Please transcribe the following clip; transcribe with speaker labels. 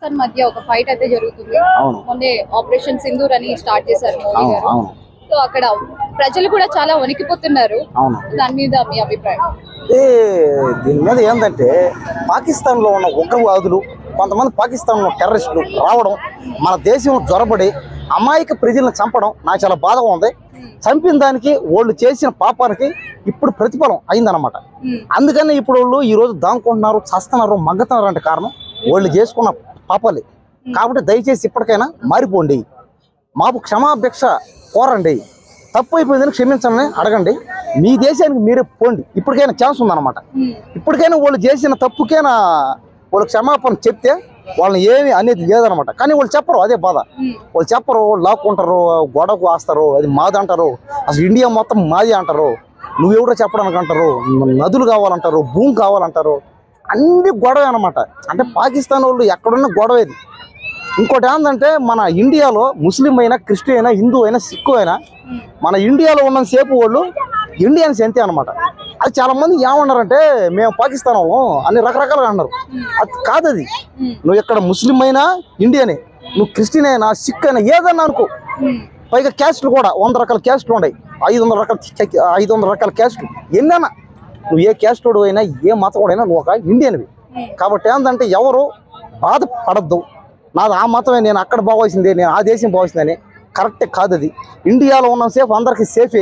Speaker 1: మధ్య ఒక ఫైట్ అయితే జరుగుతుంది. మొన్నే ఆపరేషన్ సింధూర్ అని స్టార్ట్ చేశారు మోదీ గారు. సో అక్కడ ప్రజలు కూడా చాలా వణికిపోతున్నారు. దాని మీద మీ అభిప్రాయం?
Speaker 2: దీని మీద ఏంటంటే పాకిస్తాన్ లో ఉన్న ఉగ్రవాదులు కొంతమంది పాకిస్తాన్ లో టెర్రరిస్టులు రావడం, మన దేశంలో జొరబడి అమాయక ప్రజలను చంపడం నాకు చాలా బాధగా ఉంది. చంపిన దానికి వాళ్ళు చేసిన పాపానికి ఇప్పుడు ప్రతిఫలం అయిందనమాట. అందుకని ఇప్పుడు వాళ్ళు ఈ రోజు దాంకుంటున్నారు, చస్తున్నారు, మగ్గుతున్నారు అంటే కారణం వాళ్ళు చేసుకున్న పాపాలే. కాబట్టి దయచేసి ఇప్పటికైనా మారిపోండి, మాకు క్షమాభిక్ష కోరండి, తప్పు అయిపోయిందని క్షమించండి, అడగండి, మీ దేశానికి మీరే పోండి. ఇప్పటికైనా ఛాన్స్ ఉందన్నమాట. ఇప్పటికైనా వాళ్ళు చేసిన తప్పుకైనా వాళ్ళు క్షమాపణ చెప్తే వాళ్ళని ఏమి అనేది లేదనమాట. కానీ వాళ్ళు చెప్పరు, అదే బాధ. వాళ్ళు చెప్పరు, లాక్కుంటారు, గొడవకు వేస్తారు, అది మాది అంటారు, అసలు ఇండియా మొత్తం మాది అంటారు, నువ్వెవరో చెప్పడానికి అంటారు, నదులు కావాలంటారు, భూమి కావాలంటారు, అన్ని గొడవ అనమాట. అంటే పాకిస్తాన్ వాళ్ళు ఎక్కడున్న గొడవ ఇది. ఇంకోటి ఏంటంటే మన ఇండియాలో ముస్లిం అయినా, క్రిస్టియన్ అయినా, హిందూ అయినా, సిక్కు అయినా మన ఇండియాలో ఉన్నంతసేపు వాళ్ళు ఇండియన్స్ అంతే అనమాట. అది చాలా మంది ఏమన్నారంటే మేము పాకిస్తాన్ అన్ని రకరకాలుగా అన్నారు. అది కాదు, అది నువ్వు ఇక్కడ ముస్లిం అయినా ఇండియనే, నువ్వు క్రిస్టియన్ అయినా, సిక్ అయినా, ఏదన్నా అనుకో. పైగా క్యాస్ట్లు కూడా 100 రకాల క్యాస్ట్లు ఉన్నాయి, 500 రకాల క్యాస్ట్లు ఎన్నైనా. నువ్వు ఏ క్యాస్టోడు అయినా, ఏ మతోడైనా నువ్వు ఒక ఇండియన్వి. కాబట్టి ఏంటంటే ఎవరు బాధపడద్దు, నాది ఆ మతమే, నేను అక్కడ పోవాల్సిందే, నేను ఆ దేశం పోవాల్సిందని కరెక్టే కాదు. అది ఇండియాలో ఉన్నంతసేపు అందరికీ సేఫే.